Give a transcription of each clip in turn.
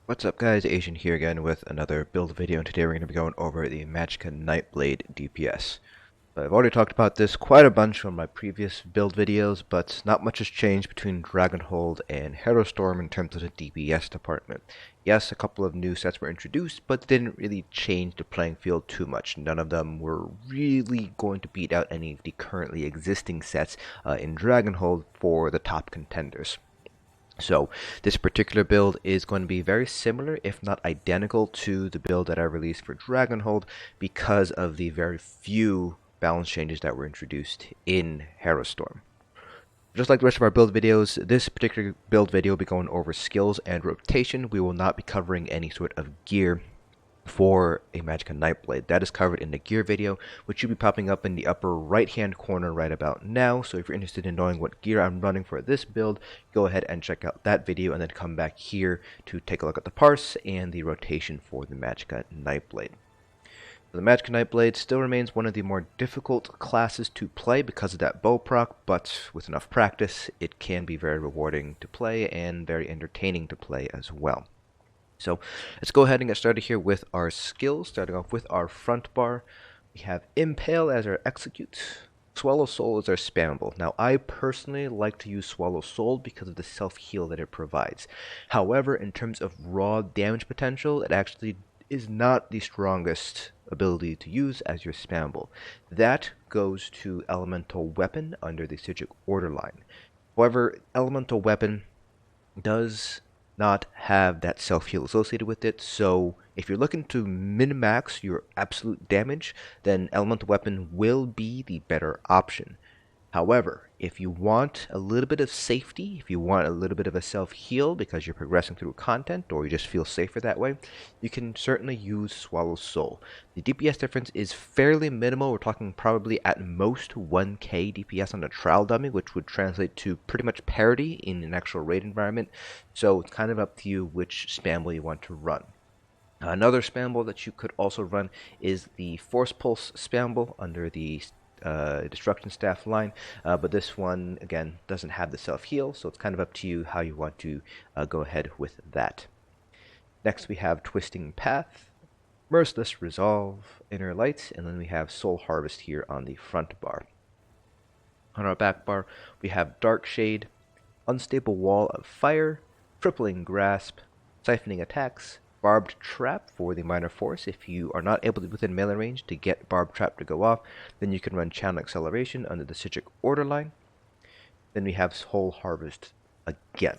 What's up guys, Asian here again with another build video, and today we're going to be going over the Magicka Nightblade DPS. I've already talked about this quite a bunch on my previous build videos, but not much has changed between Ragnell and Harrowstorm in terms of the DPS department. Yes, a couple of new sets were introduced, but they didn't really change the playing field too much. None of them were really going to beat out any of the currently existing sets in Dragonhold for the top contenders. So this particular build is going to be very similar, if not identical, to the build that I released for Dragonhold because of the very few balance changes that were introduced in Harrowstorm. Just like the rest of our build videos, this particular build video will be going over skills and rotation. We will not be covering any sort of gear for a Magicka Nightblade. That is covered in the gear video, which should be popping up in the upper right hand corner right about now. So if you're interested in knowing what gear I'm running for this build, go ahead and check out that video and then come back here to take a look at the parse and the rotation for the Magicka Nightblade. The Magicka Nightblade still remains one of the more difficult classes to play because of that bow proc, but with enough practice it can be very rewarding to play and very entertaining to play as well. So let's go ahead and get started here with our skills. Starting off with our front bar, we have Impale as our execute, Swallow Soul as our spammable. Now I personally like to use Swallow Soul because of the self-heal that it provides. However, in terms of raw damage potential, it actually is not the strongest ability to use as your spammable. That goes to Elemental Weapon under the Sigic order line. However, Elemental Weapon does not have that self-heal associated with it, so if you're looking to min-max your absolute damage, then Elemental Weapon will be the better option. However, if you want a little bit of safety, if you want a little bit of a self-heal because you're progressing through content or you just feel safer that way, you can certainly use Swallow Soul. The DPS difference is fairly minimal. We're talking probably at most 1k DPS on the trial dummy, which would translate to pretty much parity in an actual raid environment. So it's kind of up to you which spamble you want to run. Another spamble that you could also run is the Force Pulse spamble under the Destruction Staff line, but this one again doesn't have the self-heal, so it's kind of up to you how you want to go ahead with that. Next we have Twisting Path, Merciless Resolve, Inner Light, and then we have Soul Harvest here on the front bar. On our back bar we have Dark Shade, Unstable Wall of Fire, Crippling Grasp, Siphoning Attacks, Barbed Trap for the minor force. If you are not able to within melee range to get Barbed Trap to go off, then you can run Channel Acceleration under the Sigic order line. Then we have Soul Harvest again.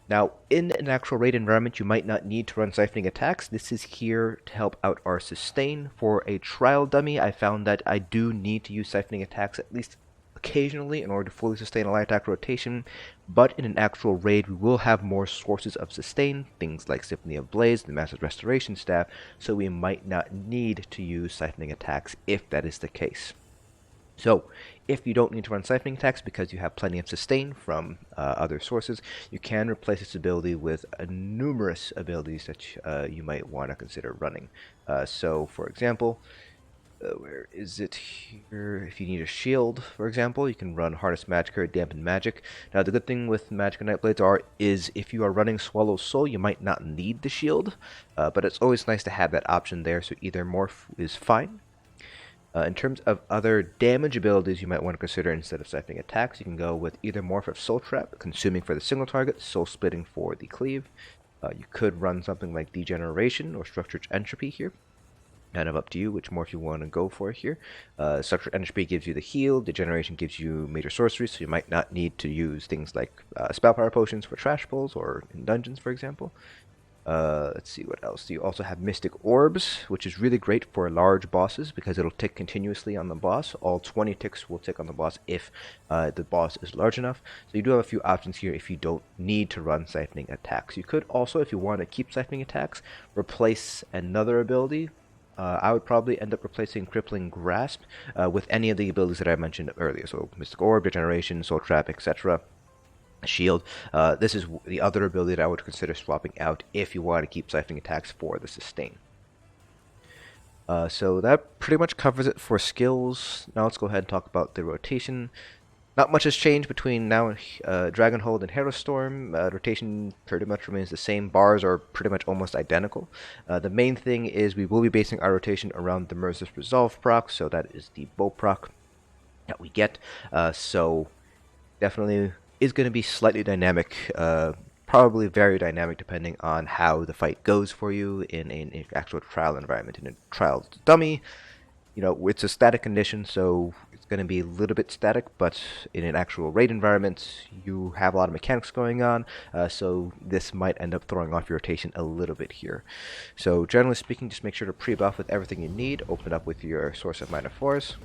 Now, in an actual raid environment, you might not need to run Siphoning Attacks. This is here to help out our sustain. For a trial dummy, I found that I do need to use Siphoning Attacks at least occasionally in order to fully sustain a light attack rotation, but in an actual raid we will have more sources of sustain, things like Symphony of Blaze, the Master's Restoration Staff, so we might not need to use Siphoning Attacks if that is the case. So, if you don't need to run Siphoning Attacks because you have plenty of sustain from other sources, you can replace this ability with numerous abilities that you might want to consider running. So, for example, where is it here? If you need a shield, for example, you can run Harness Magic or Dampen Magic. Now, the good thing with Magicka Nightblades is if you are running Swallow Soul, you might not need the shield, but it's always nice to have that option there, so either morph is fine. In terms of other damage abilities you might want to consider instead of Siphoning Attacks, you can go with either morph of Soul Trap, consuming for the single target, Soul Splitting for the cleave. You could run something like Degeneration or Structured Entropy here. Kind of up to you which morph you want to go for here. Structured Entropy gives you the heal, Degeneration gives you major sorceries, so you might not need to use things like spell power potions for trash pulls or in dungeons, for example. Let's see what else. You also have Mystic Orbs, which is really great for large bosses because it'll tick continuously on the boss. All 20 ticks will tick on the boss if the boss is large enough. So you do have a few options here if you don't need to run Siphoning Attacks. You could also, if you want to keep Siphoning Attacks, replace another ability. I would probably end up replacing Crippling Grasp with any of the abilities that I mentioned earlier. So Mystic Orb, Degeneration, Soul Trap, etc. Shield. This is the other ability that I would consider swapping out if you want to keep Siphoning Attacks for the sustain. So that pretty much covers it for skills. Now let's go ahead and talk about the rotation. Not much has changed between now and Dragonhold and Harrowstorm. Rotation pretty much remains the same. Bars are pretty much almost identical. The main thing is we will be basing our rotation around the Merciless Resolve proc, so that is the bow proc that we get. So definitely is going to be slightly dynamic, probably very dynamic depending on how the fight goes for you in an actual trial environment. In a trial dummy, you know, it's a static condition, so it's going to be a little bit static, but in an actual raid environment, you have a lot of mechanics going on, so this might end up throwing off your rotation a little bit here. So generally speaking, just make sure to pre-buff with everything you need, open up with your source of minor force.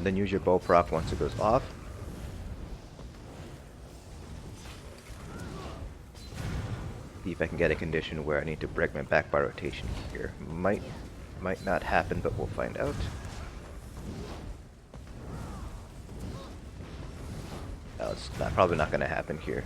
Then use your bow proc once it goes off. See if I can get a condition where I need to break my back by rotation here. Might not happen, but we'll find out. No, it's probably not going to happen here.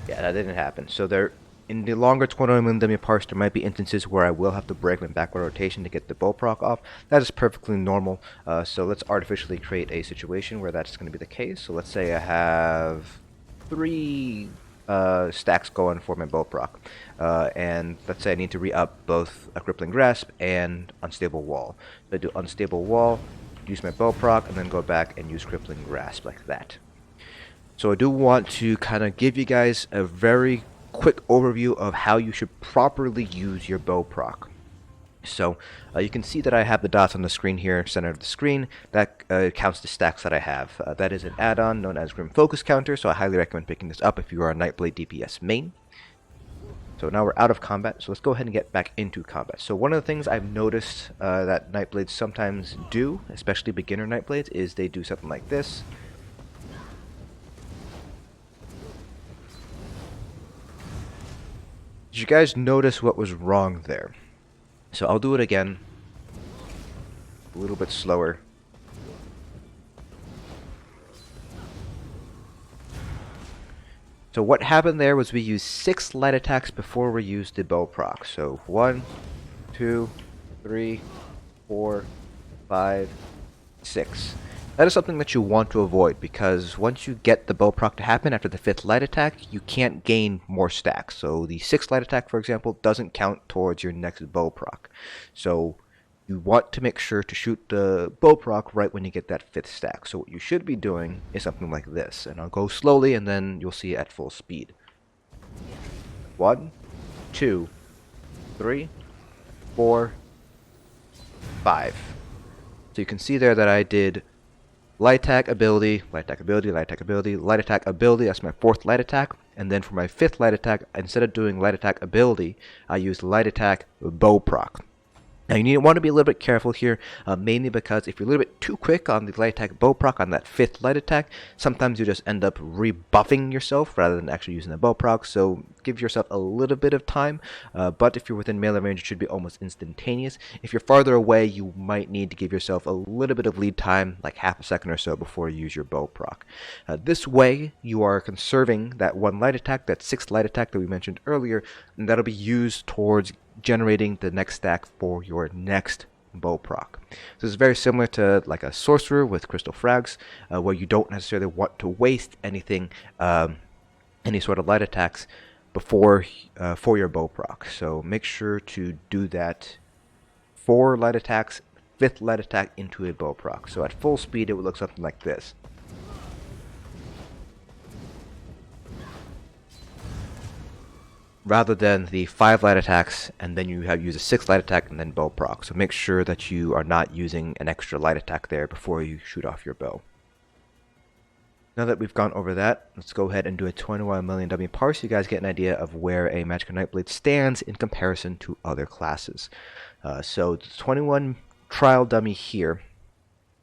Yeah, that didn't happen. So there, in the longer 21mm Parse, there might be instances where I will have to break my backward rotation to get the bow proc off. That is perfectly normal. So let's artificially create a situation where that's going to be the case. So let's say I have 3 stacks going for my bow proc. And let's say I need to re-up both a Crippling Grasp and Unstable Wall. So I do Unstable Wall, use my bow proc, and then go back and use Crippling Grasp like that. So I do want to kind of give you guys a very quick overview of how you should properly use your bow proc. So you can see that I have the dots on the screen here, center of the screen. That counts the stacks that I have. That is an add-on known as Grim Focus Counter, so I highly recommend picking this up if you are a Nightblade DPS main. So now we're out of combat, so let's go ahead and get back into combat. So one of the things I've noticed that Nightblades sometimes do, especially beginner Nightblades, is they do something like this. Did you guys notice what was wrong there? So I'll do it again, a little bit slower. So what happened there was we used 6 light attacks before we used the bow proc. So 1, 2, 3, 4, 5, 6. That is something that you want to avoid, because once you get the bow proc to happen after the 5th light attack, you can't gain more stacks. So the 6th light attack, for example, doesn't count towards your next bow proc. So you want to make sure to shoot the bow proc right when you get that 5th stack. So what you should be doing is something like this, and I'll go slowly and then you'll see it at full speed. 1, 2, 3, 4, 5. So you can see there that I did light attack ability, light attack ability, light attack ability, light attack ability. That's my 4th light attack. And then for my 5th light attack, instead of doing light attack ability, I used light attack bow proc. Now you want to be a little bit careful here, mainly because if you're a little bit too quick on the light attack bow proc on that 5th light attack, sometimes you just end up rebuffing yourself rather than actually using the bow proc. So give yourself a little bit of time, but if you're within melee range, it should be almost instantaneous. If you're farther away, you might need to give yourself a little bit of lead time, like half a second or so, before you use your bow proc. This way, you are conserving that 1 light attack, that 6th light attack that we mentioned earlier, and that'll be used towards generating the next stack for your next bow proc. So it's very similar to like a sorcerer with crystal frags, where you don't necessarily want to waste anything, any sort of light attacks before for your bow proc. So make sure to do that. 4 light attacks, 5th light attack into a bow proc. So at full speed, it would look something like this. Rather than the 5 light attacks and then you use a 6 light attack and then bow proc. So make sure that you are not using an extra light attack there before you shoot off your bow. Now that we've gone over that, let's go ahead and do a 21mm dummy parse so you guys get an idea of where a Magicka Nightblade stands in comparison to other classes. So the 21 trial dummy here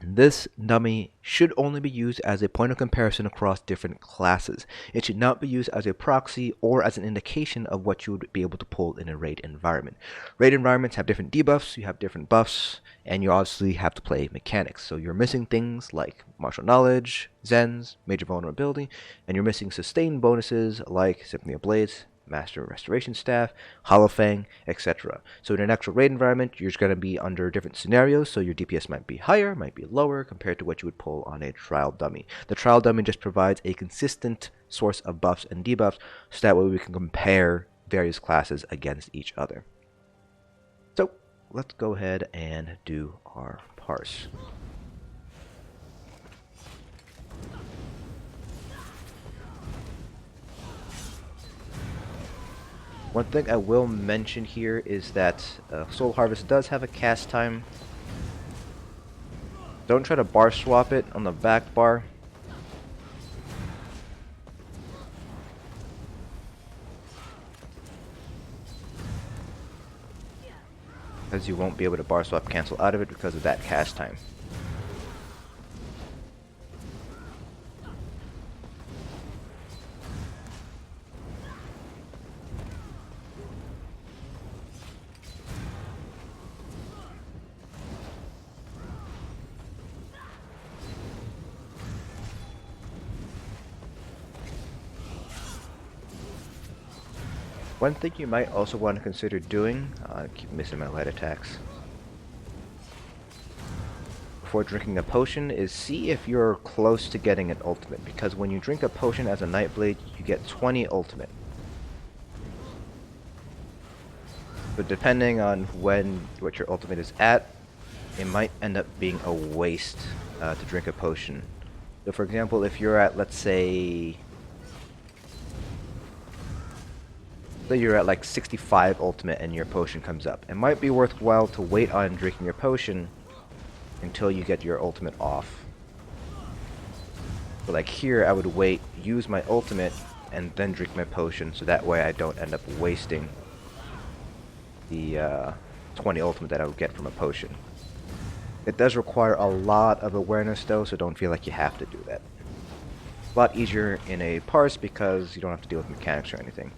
This dummy should only be used as a point of comparison across different classes. It should not be used as a proxy or as an indication of what you would be able to pull in a raid environment. Raid environments have different debuffs, you have different buffs, and you obviously have to play mechanics. So you're missing things like martial knowledge, Zens, major vulnerability, and you're missing sustained bonuses like Symphony of Blades, Master Restoration Staff, Hollow Fang, etc. So in an actual raid environment, you're going to be under different scenarios, so your DPS might be higher, might be lower compared to what you would pull on a trial dummy. The trial dummy just provides a consistent source of buffs and debuffs, so that way we can compare various classes against each other. So let's go ahead and do our parse. One thing I will mention here is that Soul Harvest does have a cast time. Don't try to bar swap it on the back bar. Because you won't be able to bar swap cancel out of it because of that cast time. One thing you might also want to consider doing, I keep missing my light attacks, before drinking a potion is see if you're close to getting an ultimate, because when you drink a potion as a Nightblade, you get 20 ultimate. But depending on what your ultimate is at, it might end up being a waste to drink a potion. So for example, if you're at, let's say you're at like 65 ultimate and your potion comes up, it might be worthwhile to wait on drinking your potion until you get your ultimate off. But like here, I would wait, use my ultimate, and then drink my potion, so that way I don't end up wasting the 20 ultimate that I would get from a potion. It does require a lot of awareness though, so don't feel like you have to do that. A lot easier in a parse because you don't have to deal with mechanics or anything.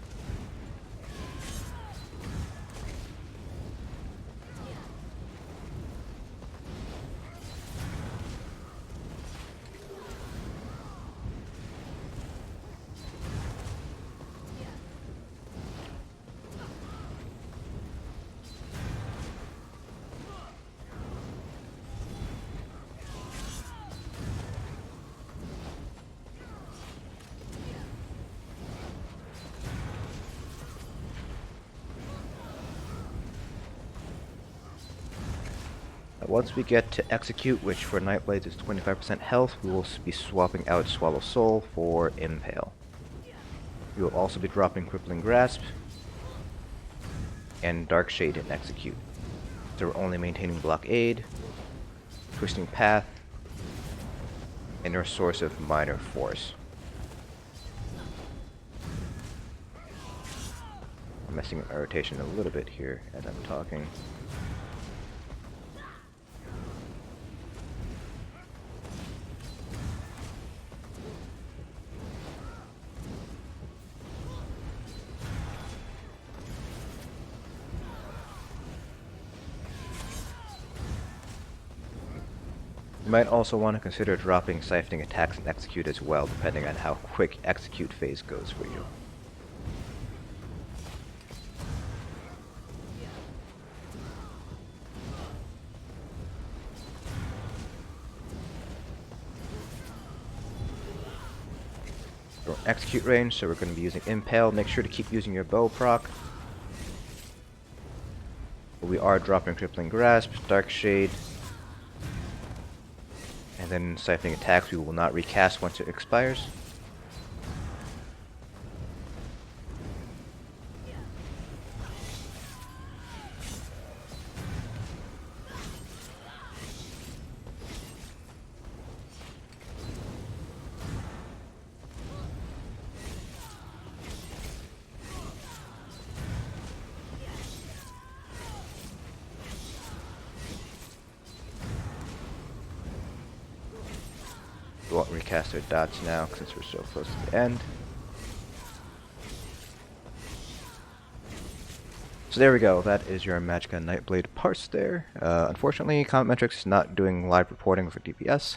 Once we get to Execute, which for Nightblades is 25% health, we will be swapping out Swallow Soul for Impale. We will also be dropping Crippling Grasp and Dark Shade in Execute. So we're only maintaining Blockade, Twisting Path, and our source of Minor Force. I'm messing with my rotation a little bit here as I'm talking. You might also want to consider dropping Siphoning attacks and Execute as well, depending on how quick Execute phase goes for you. We're in Execute range, so we're going to be using Impale. Make sure to keep using your bow proc. But we are dropping Crippling Grasp, Dark Shade, and then Siphoning attacks we will not recast once it expires. We won't recast our dots now since we're so close to the end. So there we go, that is your Magicka Nightblade Parse there. Unfortunately, Comment Metrics is not doing live reporting for DPS,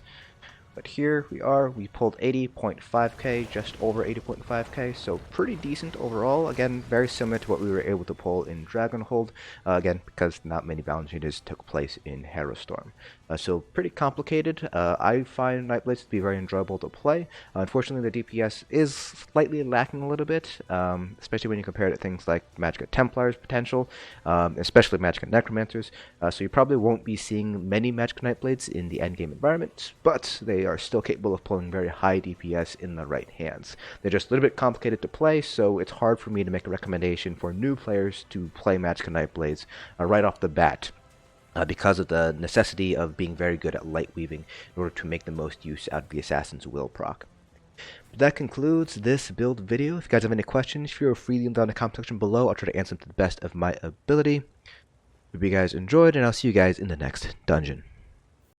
but here we are, we pulled 80.5k, just over 80.5k, so pretty decent overall. Again, very similar to what we were able to pull in Dragonhold, again, because not many balance changes took place in Harrowstorm. So pretty complicated. I find Nightblades to be very enjoyable to play. Unfortunately, the DPS is slightly lacking a little bit, especially when you compare it to things like Magicka Templar's potential, especially Magicka Necromancers. So you probably won't be seeing many Magicka Nightblades in the endgame environment, but they are still capable of pulling very high DPS in the right hands. They're just a little bit complicated to play, so it's hard for me to make a recommendation for new players to play Magicka Nightblades right off the bat. Because of the necessity of being very good at light weaving in order to make the most use out of the Assassin's Will proc. But that concludes this build video. If you guys have any questions, feel free to leave them down in the comment section below. I'll try to answer them to the best of my ability. Hope you guys enjoyed, and I'll see you guys in the next dungeon.